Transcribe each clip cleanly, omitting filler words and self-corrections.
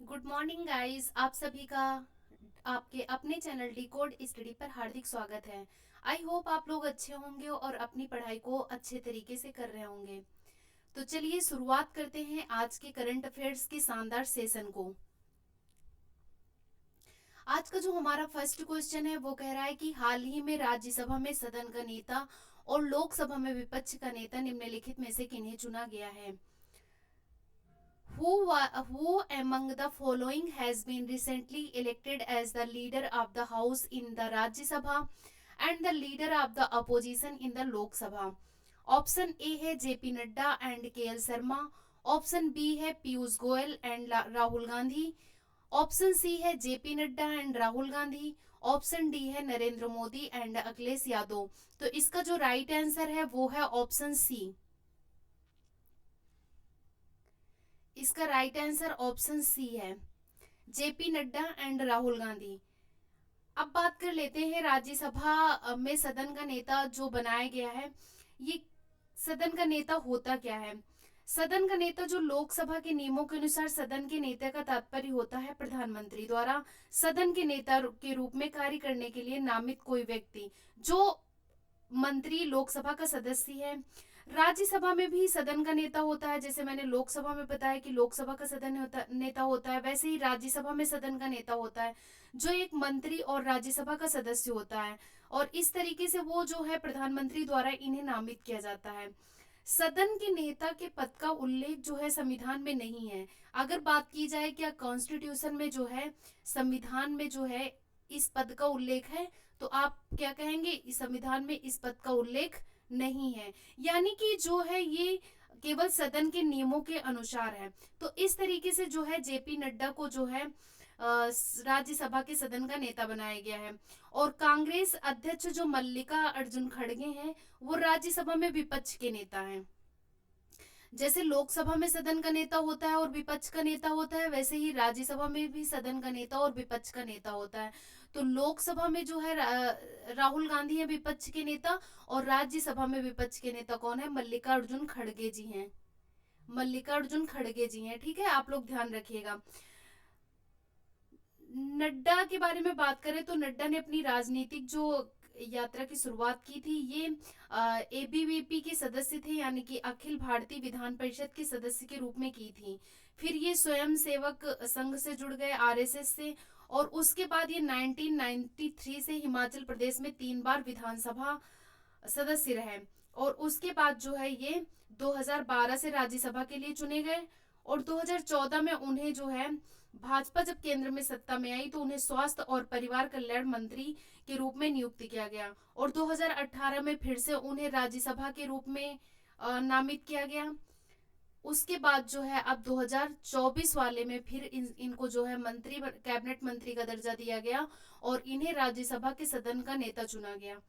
Good morning guys, आप सभी का आपके अपने चैनल डिकोड स्टडी पर हार्दिक स्वागत है। आई होप आप लोग अच्छे होंगे और अपनी पढ़ाई को अच्छे तरीके से कर रहे होंगे। तो चलिए शुरुआत करते हैं आज के करंट अफेयर्स के शानदार सेशन को। आज का जो हमारा फर्स्ट क्वेश्चन है वो कह रहा है कि हाल ही में राज्यसभा में सदन का नेता और लोकसभा में विपक्ष का नेता निम्नलिखित में से किन्हें चुना गया है। Who among the following has been recently elected as the leader of the House in the Rajya Sabha and the leader of the opposition in the Lok Sabha? Option A है JP Nadda and K L Sharma. Option B है Piyush Goyal and Rahul Gandhi. Option C है JP Nadda and Rahul Gandhi. Option D है Narendra Modi and Akhilesh Yadav. तो इसका जो right answer है वो है ऑप्शन सी। इसका राइट आंसर ऑप्शन सी है, जेपी नड्डा एंड राहुल गांधी। अब बात कर लेते हैं राज्यसभा में सदन का नेता जो बनाया गया है, ये सदन का नेता होता क्या है। सदन का नेता जो लोकसभा के नियमों के अनुसार सदन के नेता का तात्पर्य होता है प्रधानमंत्री द्वारा सदन के नेता के रूप में कार्य करने के लिए नामित कोई व्यक्ति। जो मंत्री लोकसभा का सदस्य है, राज्यसभा में भी सदन का नेता होता है। जैसे मैंने लोकसभा में बताया कि लोकसभा का नेता होता है, वैसे ही राज्यसभा में सदन का नेता होता है जो एक मंत्री और राज्यसभा का सदस्य होता है। और इस तरीके से वो जो है प्रधानमंत्री द्वारा इन्हें नामित किया जाता है। सदन के नेता के पद का उल्लेख जो है संविधान में नहीं है। अगर बात की जाए क्या कॉन्स्टिट्यूशन में जो है, संविधान में जो है इस पद का उल्लेख है, तो आप क्या कहेंगे, इस संविधान में इस पद का उल्लेख नहीं है। यानी कि जो है ये केवल सदन के नियमों के अनुसार है। तो इस तरीके से जो है जेपी नड्डा को जो है राज्यसभा के सदन का नेता बनाया गया है। और कांग्रेस अध्यक्ष जो मल्लिका अर्जुन खड़गे हैं, वो राज्यसभा में विपक्ष के नेता हैं। जैसे लोकसभा में सदन का नेता होता है और विपक्ष का नेता होता है, वैसे ही राज्यसभा में भी सदन का नेता और विपक्ष का नेता होता है। तो लोकसभा में जो है राहुल गांधी है विपक्ष के नेता, और राज्यसभा में विपक्ष के नेता कौन है, मल्लिकार्जुन खड़गे जी हैं। मल्लिकार्जुन खड़गे जी हैं, ठीक है, आप लोग ध्यान रखिएगा। नड्डा के बारे में बात करें तो नड्डा ने अपनी राजनीतिक जो यात्रा की शुरुआत की थी, ये एबीवीपी के सदस्य थे, यानी कि अखिल भारतीय विधान परिषद के सदस्य के रूप में की थी। फिर ये स्वयं सेवक संघ से जुड़ गए, आरएसएस से। और उसके बाद ये 1993 से हिमाचल प्रदेश में 3 बार विधानसभा सदस्य रहे। और उसके बाद जो है ये 2012 से राज्यसभा के लिए चुने गए। और 2014 में उन्हें जो है भाजपा जब केंद्र में सत्ता में आई तो उन्हें स्वास्थ्य और परिवार कल्याण मंत्री के रूप में नियुक्त किया गया। और 2018 में फिर से उन्हें राज्यसभा के रूप में नामित किया गया। उसके बाद जो है अब 2024 वाले में फिर इनको जो है मंत्री कैबिनेट मंत्री का दर्जा दिया गया और इन्हें राज्यसभा के सदन का नेता चुना गया।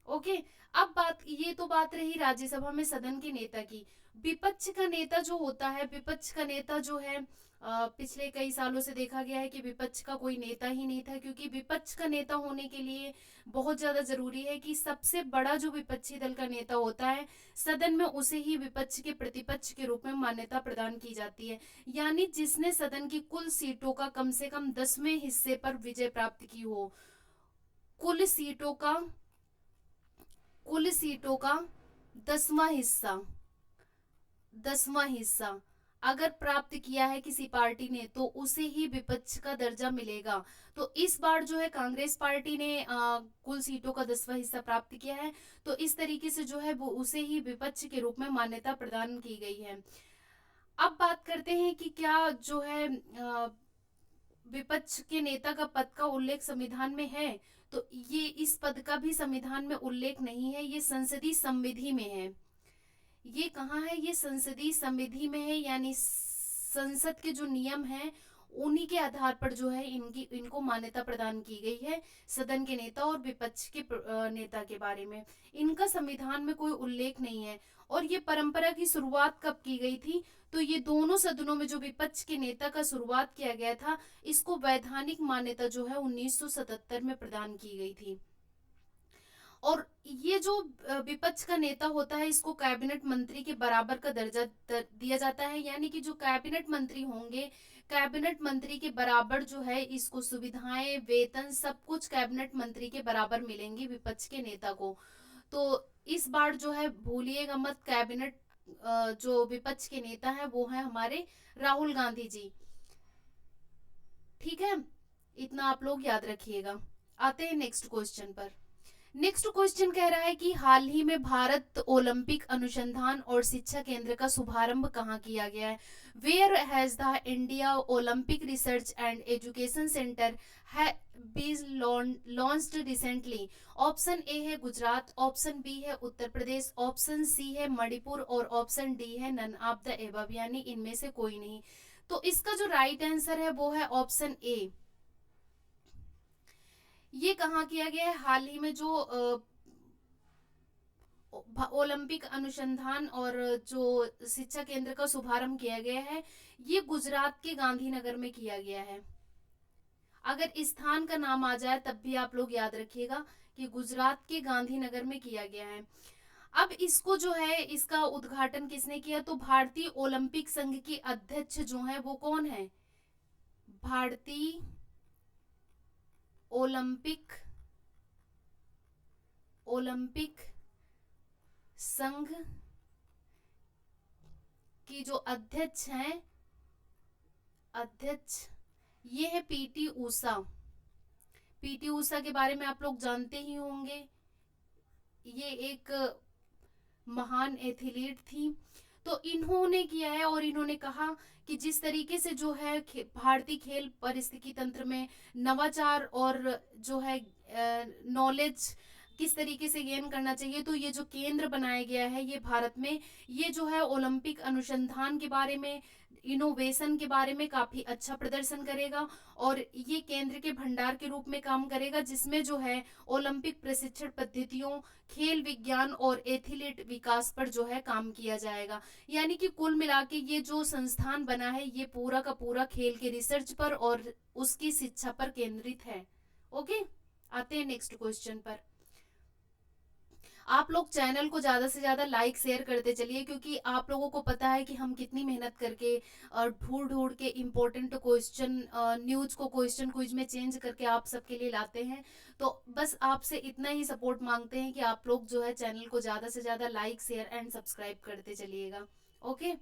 ओके। अब बात, ये तो बात रही राज्यसभा में सदन के नेता की। विपक्ष का नेता जो होता है, विपक्ष का नेता जो है पिछले कई सालों से देखा गया है कि विपक्ष का कोई नेता ही नहीं था, क्योंकि विपक्ष का नेता होने के लिए बहुत ज्यादा जरूरी है कि सबसे बड़ा जो विपक्षी दल का नेता होता है सदन में, उसे ही विपक्ष के प्रतिपक्ष के रूप में मान्यता प्रदान की जाती है। यानी जिसने सदन की कुल सीटों का कम से कम 10वें हिस्से पर विजय प्राप्त की हो। कुल सीटों का कुल सीटों का 10वां हिस्सा, 10वां हिस्सा अगर प्राप्त किया है किसी पार्टी ने तो उसे ही विपक्ष का दर्जा मिलेगा। तो इस बार जो है कांग्रेस पार्टी ने कुल सीटों का 10वां हिस्सा प्राप्त किया है, तो इस तरीके से जो है वो उसे ही विपक्ष के रूप में मान्यता प्रदान की गई है। अब बात करते हैं कि क्या जो है विपक्ष के नेता का पद का उल्लेख संविधान में है। तो ये इस पद का भी संविधान में उल्लेख नहीं है, ये संसदीय संविधि में है। ये कहाँ है, ये संसदीय संविधि में है। यानी संसद के जो नियम हैं उन्हीं के आधार पर जो है इनको मान्यता प्रदान की गई है सदन के नेता और विपक्ष के नेता के बारे में। इनका संविधान में कोई उल्लेख नहीं है। और ये परंपरा की शुरुआत कब की गई थी, तो ये दोनों सदनों में जो विपक्ष के नेता का शुरुआत किया गया था, इसको वैधानिक मान्यता जो है 1977 में प्रदान की गई थी। और ये जो विपक्ष का नेता होता है इसको कैबिनेट मंत्री के बराबर का दर्जा दिया जाता है, यानी कि जो कैबिनेट मंत्री होंगे, कैबिनेट मंत्री के बराबर जो है इसको सुविधाएं, वेतन, सब कुछ कैबिनेट मंत्री के बराबर मिलेंगी विपक्ष के नेता को। तो इस बार जो है भूलिएगा मत, कैबिनेट जो विपक्ष के नेता है वो है हमारे राहुल गांधी जी। ठीक है, इतना आप लोग याद रखिएगा। आते हैं नेक्स्ट क्वेश्चन पर। नेक्स्ट क्वेश्चन कह रहा है कि हाल ही में भारत ओलंपिक अनुसंधान और शिक्षा केंद्र का शुभारंभ कहाँ किया गया है? Where has the India Olympic research and education centre been launched recently? Option A है गुजरात, ऑप्शन बी है उत्तर प्रदेश, ऑप्शन सी है मणिपुर और ऑप्शन डी है नन ऑफ द एबव, यानी इनमें से कोई नहीं। तो इसका जो राइट आंसर है वो है ऑप्शन ए। ये कहाँ किया गया है? हाल ही में जो ओलंपिक अनुसंधान और जो शिक्षा केंद्र का शुभारंभ किया गया है, ये गुजरात के गांधीनगर में किया गया है। अगर स्थान का नाम आ जाए तब भी आप लोग याद रखिएगा कि गुजरात के गांधीनगर में किया गया है। अब इसको जो है, इसका उद्घाटन किसने किया? तो भारतीय ओलंपिक संघ की अध्यक्ष जो है वो कौन है? भारतीय ओलंपिक ओलंपिक संघ की जो अध्यक्ष हैं, अध्यक्ष ये है पीटी ऊषा। पीटी ऊषा के बारे में आप लोग जानते ही होंगे, ये एक महान एथलीट थी। तो इन्होंने किया है और इन्होंने कहा कि जिस तरीके से जो है भारतीय खेल परिस्थिति तंत्र में नवाचार और जो है नॉलेज किस तरीके से गेन करना चाहिए, तो ये जो केंद्र बनाया गया है ये भारत में, ये जो है ओलंपिक अनुसंधान के बारे में, इनोवेशन के बारे में काफी अच्छा प्रदर्शन करेगा और ये केंद्र के भंडार के रूप में काम करेगा, जिसमें जो है ओलंपिक प्रशिक्षण पद्धतियों, खेल विज्ञान और एथलीट विकास पर जो है काम किया जाएगा। यानी कि कुल मिला के ये जो संस्थान बना है ये पूरा का पूरा खेल के रिसर्च पर और उसकी शिक्षा पर केंद्रित है। ओके, आते हैं नेक्स्ट क्वेश्चन पर। आप लोग चैनल को ज़्यादा से ज़्यादा लाइक शेयर करते चलिए, क्योंकि आप लोगों को पता है कि हम कितनी मेहनत करके ढूंढ ढूंढ के इम्पोर्टेंट क्वेश्चन, न्यूज़ को क्वेश्चन क्विज में चेंज करके आप सबके लिए लाते हैं। तो बस आपसे इतना ही सपोर्ट मांगते हैं कि आप लोग जो है चैनल को ज़्यादा से ज़्यादा लाइक शेयर एंड सब्सक्राइब करते चलिएगा। ओके,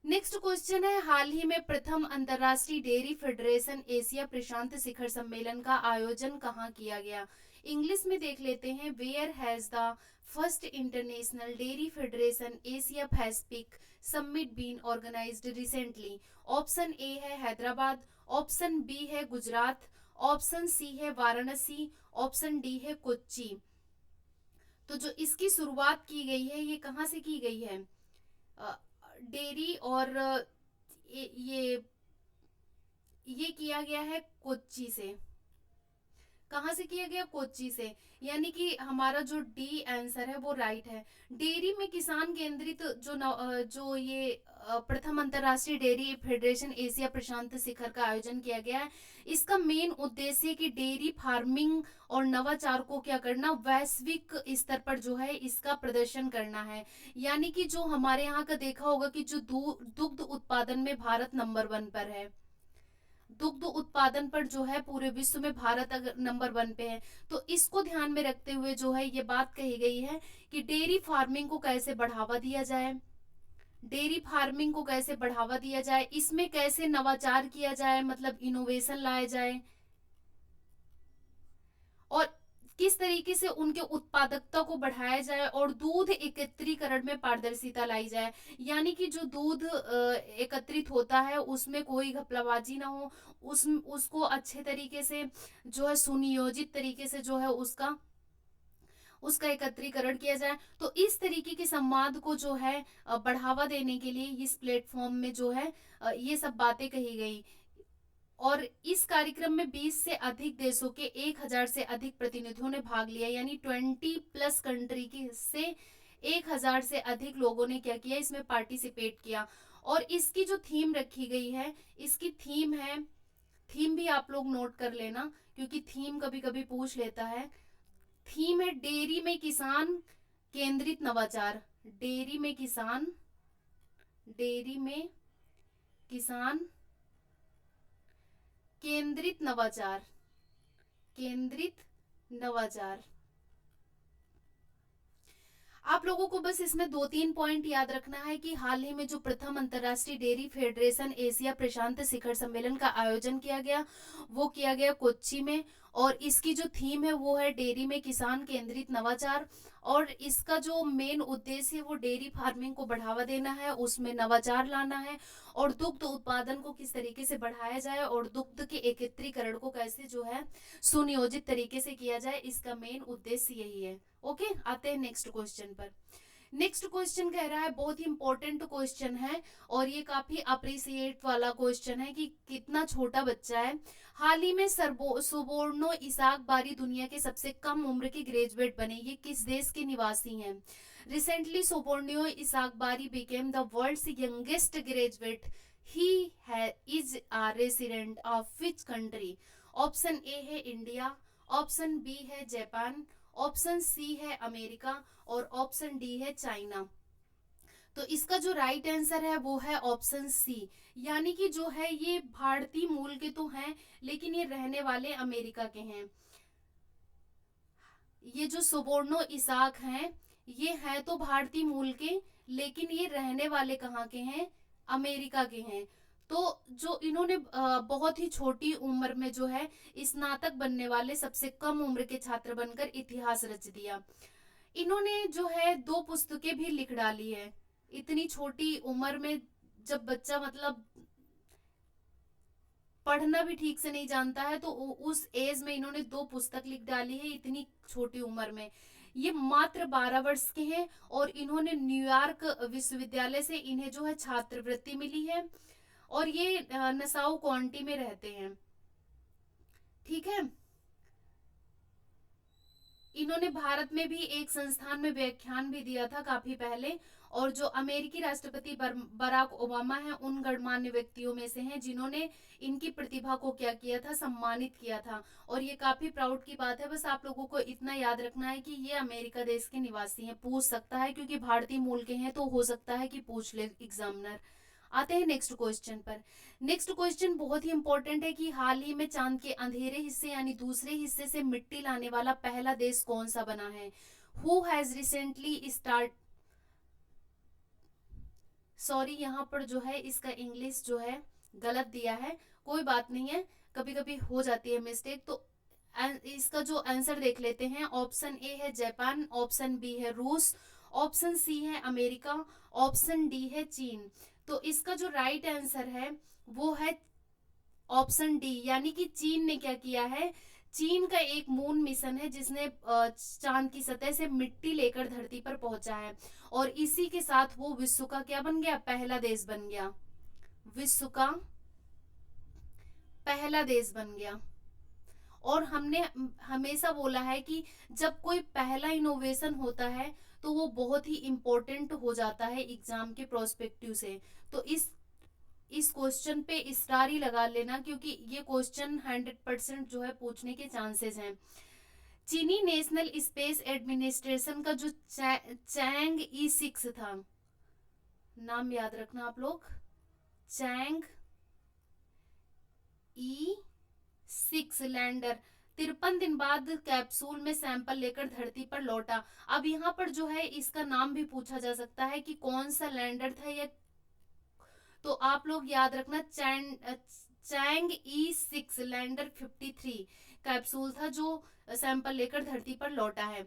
नेक्स्ट क्वेश्चन है, हाल ही में प्रथम अंतर्राष्ट्रीय डेयरी फेडरेशन एशिया प्रशांत शिखर सम्मेलन का आयोजन कहाँ किया गया? इंग्लिश में देख लेते हैं। Where has the first international dairy federation Asia Pacific summit been organised recently? Option A है हैदराबाद, ऑप्शन बी है गुजरात, ऑप्शन सी है वाराणसी, ऑप्शन डी है कोच्चि। तो जो इसकी शुरुआत की गई है ये कहाँ से की गई है? डेयरी और ये किया गया है कोच्चि से। कहाँ से किया गया? कोच्चि से। यानी कि हमारा जो डी आंसर है वो राइट है। डेयरी में किसान केंद्रित जो ये प्रथम अंतर्राष्ट्रीय डेयरी फेडरेशन एशिया प्रशांत शिखर का आयोजन किया गया है। इसका मेन उद्देश्य कि डेयरी फार्मिंग और नवाचार को क्या करना, वैश्विक स्तर पर जो है इसका प्रदर्शन करना है। यानी कि जो हमारे यहाँ का देखा होगा कि जो दुग्ध उत्पादन में भारत नंबर 1 पर है, दुग्ध उत्पादन पर जो है पूरे विश्व में भारत अगर नंबर 1 पे है, तो इसको ध्यान में रखते हुए जो है ये बात कही गई है कि डेयरी फार्मिंग को कैसे बढ़ावा दिया जाए, डेयरी फार्मिंग को कैसे बढ़ावा दिया जाए, इसमें कैसे नवाचार किया जाए, मतलब इनोवेशन लाया जाए, और किस तरीके से उनके उत्पादकता को बढ़ाया जाए और दूध एकत्रीकरण में पारदर्शिता लाई जाए। यानी कि जो दूध एकत्रित होता है उसमें कोई घपलाबाजी ना हो, उसको अच्छे तरीके से जो है सुनियोजित तरीके से जो है उसका उसका एकत्रीकरण किया जाए। तो इस तरीके के संवाद को जो है बढ़ावा देने के लिए इस प्लेटफॉर्म में जो है ये सब बातें कही गई। और इस कार्यक्रम में 20 से अधिक देशों के 1000 से अधिक प्रतिनिधियों ने भाग लिया, यानी 20+ कंट्री की से 1000 से अधिक लोगों ने क्या किया, इसमें पार्टिसिपेट किया। और इसकी जो थीम रखी गई है, इसकी थीम है, थीम भी आप लोग नोट कर लेना क्योंकि थीम कभी कभी पूछ लेता है। थीम है डेयरी में किसान केंद्रित नवाचार। डेयरी में किसान, डेयरी में किसान केंद्रित नवाचार, केंद्रित नवाचार। आप लोगों को बस इसमें दो तीन पॉइंट याद रखना है कि हाल ही में जो प्रथम अंतर्राष्ट्रीय डेयरी फेडरेशन एशिया प्रशांत शिखर सम्मेलन का आयोजन किया गया, वो किया गया कोच्चि में। और इसकी जो थीम है वो है डेयरी में किसान केंद्रित नवाचार। और इसका जो मेन उद्देश्य है वो डेयरी फार्मिंग को बढ़ावा देना है, उसमें नवाचार लाना है, और दुग्ध उत्पादन को किस तरीके से बढ़ाया जाए और दुग्ध के एकत्रीकरण को कैसे जो है सुनियोजित तरीके से किया जाए, इसका मेन उद्देश्य यही है। ओके, आते हैं नेक्स्ट क्वेश्चन पर। नेक्स्ट क्वेश्चन कह रहा है, बहुत ही इंपॉर्टेंट क्वेश्चन है और ये काफी अप्रिसिएट वाला क्वेश्चन है कि कितना छोटा बच्चा है। हाल ही में सुबोर्णो इसाक बारी दुनिया के सबसे कम उम्र के ग्रेजुएट बने, ये किस देश के निवासी हैं? Recently Subarno Isaac Bari became the world's youngest graduate. He is a resident of which country? Option A है इंडिया, ऑप्शन बी है जापान, ऑप्शन सी है अमेरिका, और ऑप्शन डी है चाइना। तो इसका जो राइट आंसर है वो है ऑप्शन सी, यानी कि जो है ये भारतीय मूल के तो हैं लेकिन ये रहने वाले अमेरिका के हैं। ये जो सुबोर्णो इसाक हैं ये हैं तो भारतीय मूल के, लेकिन ये रहने वाले कहाँ के हैं? अमेरिका के हैं। तो जो इन्होंने बहुत ही छोटी उम्र में जो है स्नातक बनने वाले सबसे कम उम्र के छात्र बनकर इतिहास रच दिया। इन्होंने जो है दो पुस्तकें भी लिख डाली है। इतनी छोटी उम्र में जब बच्चा मतलब पढ़ना भी ठीक से नहीं जानता है तो उस एज में इन्होंने दो पुस्तक लिख डाली है इतनी छोटी उम्र में। ये मात्र 12 वर्ष के हैं और इन्होंने न्यूयॉर्क विश्वविद्यालय से इन्हें जो है छात्रवृत्ति मिली है और ये नसाउ काउंटी में रहते हैं। ठीक है, इन्होंने भारत में भी एक संस्थान में व्याख्यान भी दिया था काफी पहले। और जो अमेरिकी राष्ट्रपति बराक ओबामा हैं उन गणमान्य व्यक्तियों में से हैं जिन्होंने इनकी प्रतिभा को क्या किया था, सम्मानित किया था। और ये काफी प्राउड की बात है। बस आप लोगों को इतना याद रखना है कि ये अमेरिका देश के निवासी हैं। पूछ सकता है क्योंकि भारतीय मूल के हैं तो हो सकता है कि पूछ ले एग्जामिनर। आते हैं नेक्स्ट क्वेश्चन पर। नेक्स्ट क्वेश्चन बहुत ही इंपॉर्टेंट है कि हाल ही में चांद के अंधेरे हिस्से यानी दूसरे हिस्से से मिट्टी लाने वाला पहला देश कौन सा बना है? Who has recently start, sorry यहाँ पर जो है इसका इंग्लिश जो है गलत दिया है, कोई बात नहीं है, कभी कभी हो जाती है मिस्टेक। तो इसका जो आंसर देख लेते हैं। ऑप्शन ए है जापान, ऑप्शन बी है रूस, ऑप्शन सी है अमेरिका, ऑप्शन डी है चीन। तो इसका जो राइट आंसर है वो है ऑप्शन डी, यानी कि चीन ने क्या किया है, चीन का एक मून मिशन है जिसने चांद की सतह से मिट्टी लेकर धरती पर पहुंचा है और इसी के साथ वो विश्व का क्या बन गया, पहला देश बन गया। विश्व का पहला देश बन गया। और हमने हमेशा बोला है कि जब कोई पहला इनोवेशन होता है तो वो बहुत ही इम्पोर्टेंट हो जाता है एग्जाम के प्रोस्पेक्टिव से। तो इस क्वेश्चन पे स्टार ही लगा लेना क्योंकि ये क्वेश्चन 100% जो है पूछने के चांसेस हैं। चीनी नेशनल स्पेस एडमिनिस्ट्रेशन का जो चैंग E6 था, नाम याद रखना आप लोग, चैंग E6 लैंडर 53 दिन बाद कैप्सूल में सैंपल लेकर धरती पर लौटा। अब यहाँ पर जो है इसका नाम भी पूछा जा सकता है कि कौन सा लैंडर था या, तो आप लोग याद रखना चैंग E6 लैंडर 53 कैप्सूल था जो सैंपल लेकर धरती पर लौटा है।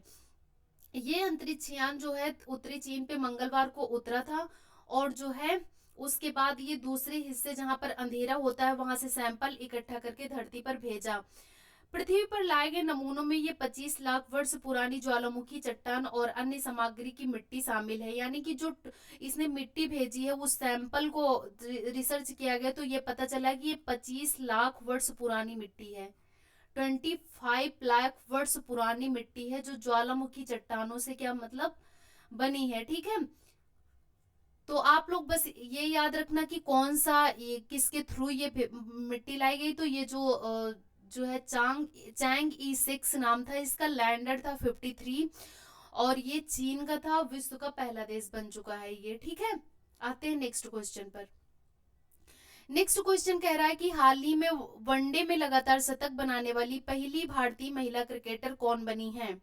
ये अंतरिक्ष यान जो है उत्तरी चीन पे मंगलवार को उतरा था और जो है उसके बाद ये दूसरे हिस्से जहां पर अंधेरा होता है वहां से सैंपल इकट्ठा करके धरती पर भेजा। पृथ्वी पर लाए गए नमूनों में ये 25 लाख वर्ष पुरानी ज्वालामुखी चट्टान और अन्य सामग्री की मिट्टी शामिल है। यानी कि जो इसने मिट्टी भेजी है उस सैंपल को रिसर्च किया गया तो ये पता चला कि ये 25 लाख वर्ष पुरानी मिट्टी है। 25 लाख वर्ष पुरानी मिट्टी है जो ज्वालामुखी चट्टानों से क्या मतलब बनी है। ठीक है, तो आप लोग बस ये याद रखना कि कौन सा ये किसके थ्रू ये मिट्टी लाई गई। तो ये जो जो है चैंग E6 नाम था इसका, लैंडर था 53, और ये चीन का था, विश्व का पहला देश बन चुका है ये। ठीक है, आते हैं नेक्स्ट क्वेश्चन पर। नेक्स्ट क्वेश्चन कह रहा है कि हाल ही में वनडे में लगातार शतक बनाने वाली पहली भारतीय महिला क्रिकेटर कौन बनी है?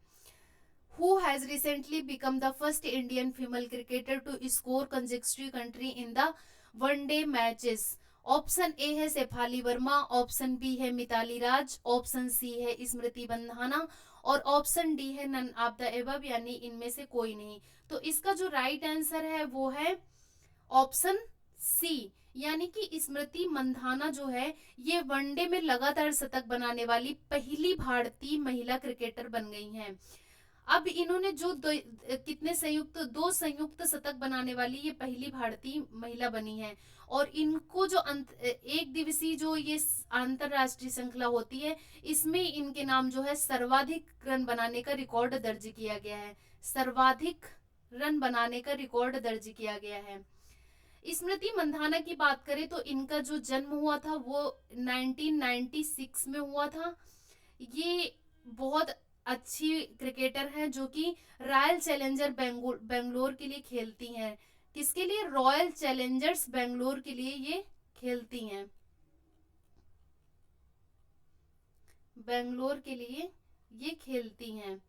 Who has recently become the first Indian female cricketer to score consecutive country in the one day matches? Option A है शेफाली वर्मा, ऑप्शन बी है मिताली राज, ऑप्शन सी है स्मृति बंधाना, और ऑप्शन डी है नन ऑफ द एबव, यानी इनमें से कोई नहीं। तो इसका जो राइट आंसर है वो है ऑप्शन सी, यानी कि स्मृति मंधाना जो है ये वनडे में लगातार शतक बनाने वाली पहली भारतीय महिला क्रिकेटर बन गई हैं। अब इन्होंने जो कितने संयुक्त, दो संयुक्त शतक बनाने वाली ये पहली भारतीय महिला बनी है। और इनको जो एक दिवसीय जो ये अंतरराष्ट्रीय श्रृंखला होती है, इसमें इनके नाम जो है सर्वाधिक रन बनाने का रिकॉर्ड दर्ज किया गया है। सर्वाधिक रन बनाने का रिकॉर्ड दर्ज किया गया है। स्मृति मंधाना की बात करें तो इनका जो जन्म हुआ था वो 1996 में हुआ था। ये बहुत अच्छी क्रिकेटर हैं जो कि रॉयल चैलेंजर बेंगलोर के लिए खेलती हैं। किसके लिए? रॉयल चैलेंजर्स बेंगलोर के लिए ये खेलती हैं, बेंगलोर के लिए ये खेलती हैं।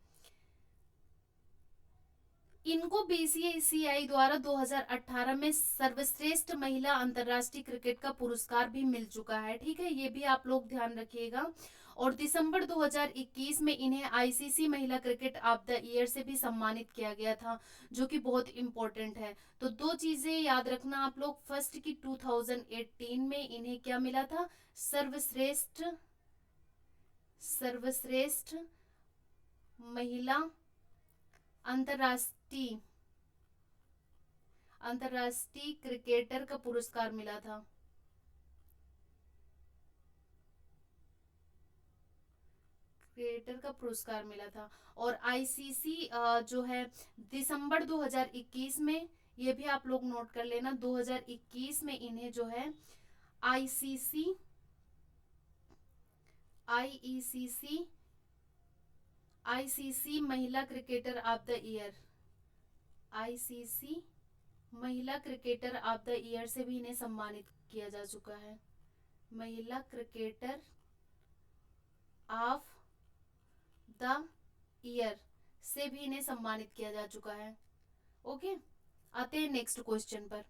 इनको बीसीसीआई द्वारा 2018 में सर्वश्रेष्ठ महिला अंतर्राष्ट्रीय क्रिकेट का पुरस्कार भी मिल चुका है। ठीक है, ये भी आप लोग ध्यान रखिएगा। और दिसंबर 2021 में इन्हें आईसीसी महिला क्रिकेट ऑफ द ईयर से भी सम्मानित किया गया था, जो कि बहुत इंपॉर्टेंट है। तो दो चीजें याद रखना आप लोग, फर्स्ट की 2018 में इन्हें क्या मिला था? सर्वश्रेष्ठ सर्वश्रेष्ठ महिला अंतर्राष्ट्रीय अंतर्राष्ट्रीय क्रिकेटर का पुरस्कार मिला था। क्रिकेटर का पुरस्कार मिला था। और आईसीसी जो है दिसंबर 2021 में, ये भी आप लोग नोट कर लेना, 2021 में इन्हें जो है आईसीसी आईईसीसी आईसीसी महिला cricketer of the year, ICC महिला क्रिकेटर ऑफ द ईयर से भी इन्हें सम्मानित किया जा चुका है। महिला क्रिकेटर ऑफ द ईयर से भी इन्हें सम्मानित किया जा चुका है। ओके, आते हैं नेक्स्ट क्वेश्चन पर।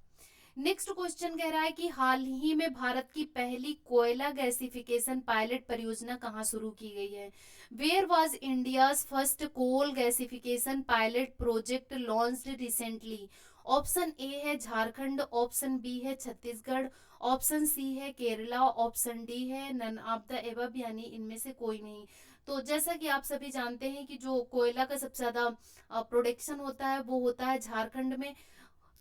नेक्स्ट क्वेश्चन कह रहा है कि हाल ही में भारत की पहली कोयला गैसिफिकेशन पायलट परियोजना कहाँ शुरू की गई है? Where was India's first coal gasification pilot project launched recently? Option A है झारखंड, ऑप्शन बी है छत्तीसगढ़, ऑप्शन सी है केरला, ऑप्शन डी है नन ऑफ द एबव, यानी इनमें से कोई नहीं। तो जैसा कि आप सभी जानते हैं कि जो कोयला का सबसे ज्यादा प्रोडक्शन होता है वो होता है झारखंड में।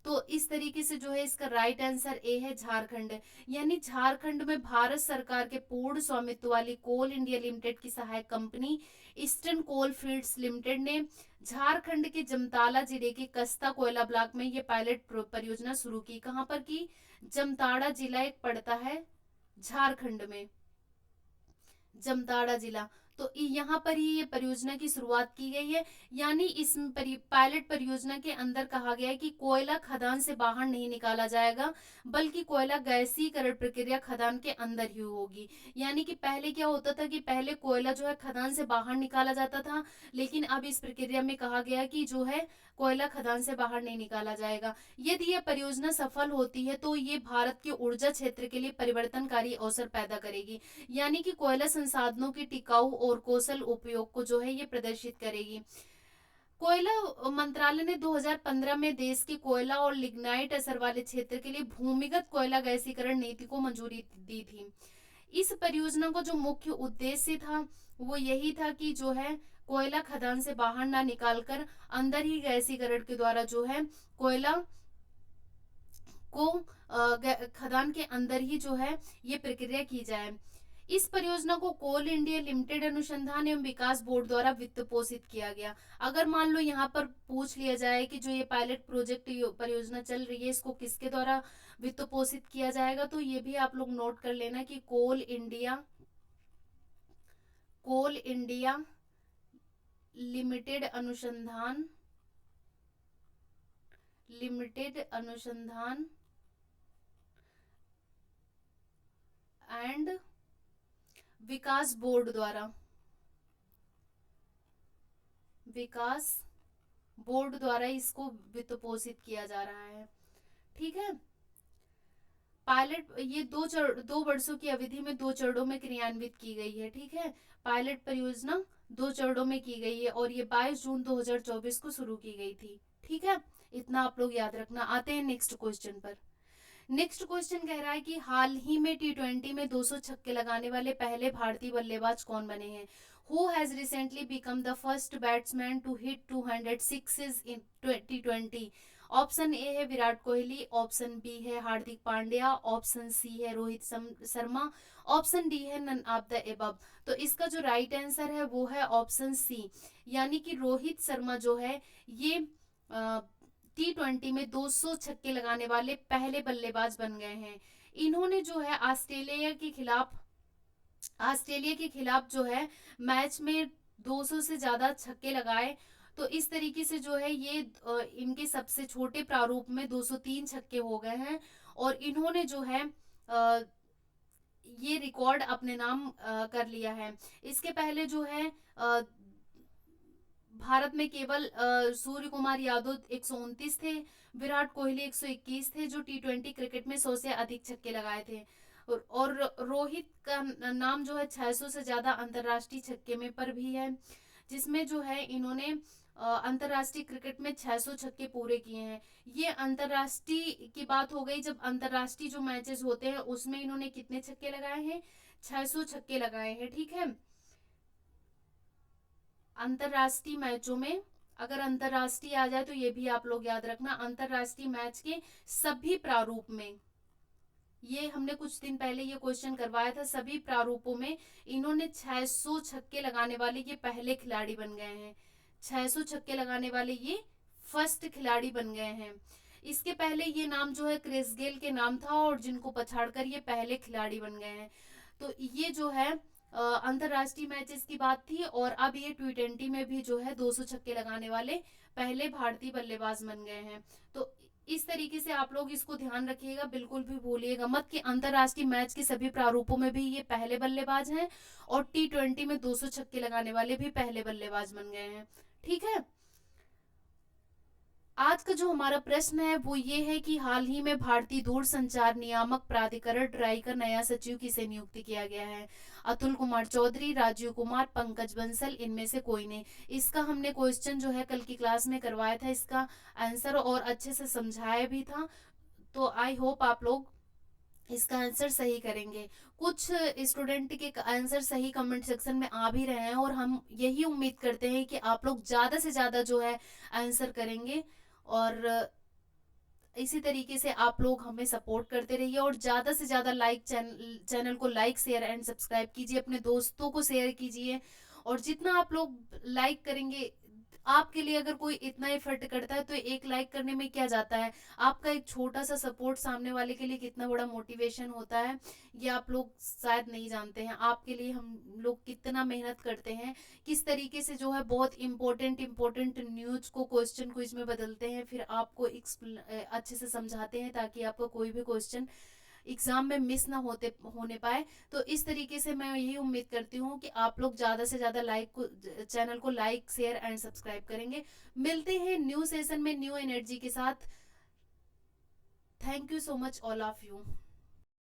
तो इस तरीके से जो है इसका राइट आंसर ए है झारखंड। यानी झारखंड में भारत सरकार के पूर्ण स्वामित्व वाली कोल इंडिया लिमिटेड की सहायक कंपनी ईस्टर्न कोल फील्ड्स लिमिटेड ने झारखंड के जमताड़ा जिले के कस्ता कोयला ब्लॉक में ये पायलट परियोजना शुरू की। कहाँ पर की? जमताड़ा जिला एक पड़ता है झारखंड में, जमताड़ा जिला। तो यहाँ पर ही ये परियोजना की शुरुआत की गई है। यानी इस पायलट परियोजना के अंदर कहा गया है कि कोयला खदान से बाहर नहीं निकाला जाएगा, बल्कि कोयला गैसीकरण प्रक्रिया खदान के अंदर ही होगी। यानी कि पहले क्या होता था कि पहले कोयला जो है खदान से बाहर निकाला जाता था, लेकिन अब इस प्रक्रिया में कहा गया कि जो है कोयला खदान से बाहर नहीं निकाला जाएगा। यदि यह परियोजना सफल होती है तो ये भारत के ऊर्जा क्षेत्र के लिए परिवर्तनकारी अवसर पैदा करेगी। यानी कि कोयला संसाधनों के टिकाऊ और कौशल उपयोग को जो है ये प्रदर्शित करेगी। कोयला मंत्रालय ने 2015 में देश के कोयला और लिग्नाइट असर वाले क्षेत्र के लिए भूमिगत कोयला गैसीकरण नीति को मंजूरी दी थी। इस परियोजना को जो मुख्य उद्देश्य था वो यही था कि जो है कोयला खदान से बाहर ना निकालकर अंदर ही गैसीकरण के द्वारा जो है कोयला को खदान के अंदर ही जो है ये प्रक्रिया की जाए। इस परियोजना को कोल इंडिया लिमिटेड अनुसंधान एवं विकास बोर्ड द्वारा वित्त पोषित किया गया। अगर मान लो यहाँ पर पूछ लिया जाए कि जो ये पायलट प्रोजेक्ट परियोजना चल रही है इसको किसके द्वारा वित्त पोषित किया जाएगा, तो ये भी आप लोग नोट कर लेना कि कोल इंडिया कोल इंडिया लिमिटेड अनुसंधान एंड विकास बोर्ड द्वारा इसको वित्त पोषित किया जा रहा है। ठीक है। पायलट ये दो वर्षों की अवधि में 2 चरणों में क्रियान्वित की गई है। ठीक है। पायलट परियोजना 2 चरणों में की गई है और ये 22 जून 2024 को शुरू की गई थी। ठीक है। इतना आप लोग याद रखना। आते हैं नेक्स्ट क्वेश्चन पर। नेक्स्ट क्वेश्चन कह रहा है कि हाल ही में T20 में 200 छक्के लगाने वाले पहले भारतीय बल्लेबाज कौन बने हैं? Who has recently become the first batsman to hit 200 sixes in T20? Option A है विराट कोहली, ऑप्शन बी है हार्दिक पांड्या, ऑप्शन सी है रोहित शर्मा, ऑप्शन डी है नन ऑफ द एबव। तो इसका जो राइट आंसर है वो है ऑप्शन सी, यानी कि रोहित शर्मा जो है ये T20 में 200 छक्के लगाने वाले पहले बल्लेबाज बन गए हैं। इन्होंने जो है ऑस्ट्रेलिया के खिलाफ जो है मैच में 200 से ज्यादा छक्के लगाए। तो इस तरीके से जो है ये इनके सबसे छोटे प्रारूप में 203 छक्के हो गए हैं और इन्होंने जो है ये रिकॉर्ड अपने नाम कर लिया है। इसके पहले जो है भारत में केवल सूर्य कुमार यादव 129 थे, विराट कोहली 121 थे जो T20 क्रिकेट में 100 से अधिक छक्के लगाए थे और रोहित का नाम जो है 600 से ज्यादा अंतरराष्ट्रीय छक्के में पर भी है, जिसमें जो है इन्होंने अंतरराष्ट्रीय क्रिकेट में 600 छक्के पूरे किए हैं। ये अंतरराष्ट्रीय की बात हो गई। जब अंतरराष्ट्रीय जो मैचेस होते हैं उसमें इन्होंने कितने छक्के लगाए हैं? 600 छक्के लगाए हैं। ठीक है। अंतरराष्ट्रीय मैचों में अगर अंतरराष्ट्रीय आ जाए तो ये भी आप लोग याद रखना, अंतरराष्ट्रीय मैच के सभी प्रारूप में, ये हमने कुछ दिन पहले ये क्वेश्चन करवाया था, सभी प्रारूपों में इन्होंने 600 छक्के लगाने वाले ये पहले खिलाड़ी बन गए हैं। 600 छक्के लगाने वाले ये फर्स्ट खिलाड़ी बन गए हैं। इसके पहले ये नाम जो है क्रिस गेल के नाम था और जिनको पछाड़कर ये पहले खिलाड़ी बन गए हैं। तो ये जो है अंतरराष्ट्रीय मैचेस की बात थी और अब ये T20 में भी जो है 200 छक्के लगाने वाले पहले भारतीय बल्लेबाज बन गए हैं। तो इस तरीके से आप लोग इसको ध्यान रखिएगा, बिल्कुल भी भूलिएगा मत कि अंतरराष्ट्रीय मैच के सभी प्रारूपों में भी ये पहले बल्लेबाज हैं और T20 में 200 छक्के लगाने वाले भी पहले बल्लेबाज बन गए हैं। ठीक है। आज का जो हमारा प्रश्न है वो ये है कि हाल ही में भारतीय दूरसंचार नियामक प्राधिकरण ट्राई का नया सचिव किसे नियुक्त किया गया है? अतुल कुमार चौधरी, राजीव कुमार, पंकज बंसल, इनमें से कोई नहीं। इसका हमने क्वेश्चन जो है कल की क्लास में करवाया था, इसका आंसर और अच्छे से समझाया भी था। तो आई होप आप लोग इसका आंसर सही करेंगे। कुछ स्टूडेंट के आंसर सही कमेंट सेक्शन में आ भी रहे हैं और हम यही उम्मीद करते हैं कि आप लोग ज़्यादा से ज़्यादा जो है आंसर करेंगे और इसी तरीके से आप लोग हमें सपोर्ट करते रहिए और ज़्यादा से ज़्यादा चैनल को लाइक शेयर एंड सब्सक्राइब कीजिए, अपने दोस्तों को शेयर कीजिए और जितना आप लोग लाइक करेंगे, आपके लिए अगर कोई इतना एफर्ट करता है तो एक लाइक करने में क्या जाता है, आपका एक छोटा सा सपोर्ट सामने वाले के लिए कितना बड़ा मोटिवेशन होता है ये आप लोग शायद नहीं जानते हैं। आपके लिए हम लोग कितना मेहनत करते हैं, किस तरीके से जो है बहुत इंपॉर्टेंट न्यूज को क्वेश्चन क्विज में बदलते हैं, फिर आपको अच्छे से समझाते हैं ताकि आपको कोई भी क्वेश्चन एग्जाम में मिस ना होने पाए। तो इस तरीके से मैं यही उम्मीद करती हूँ कि आप लोग ज़्यादा से ज़्यादा चैनल को लाइक शेयर एंड सब्सक्राइब करेंगे। मिलते हैं न्यू सेशन में न्यू एनर्जी के साथ। Thank you so much all of you.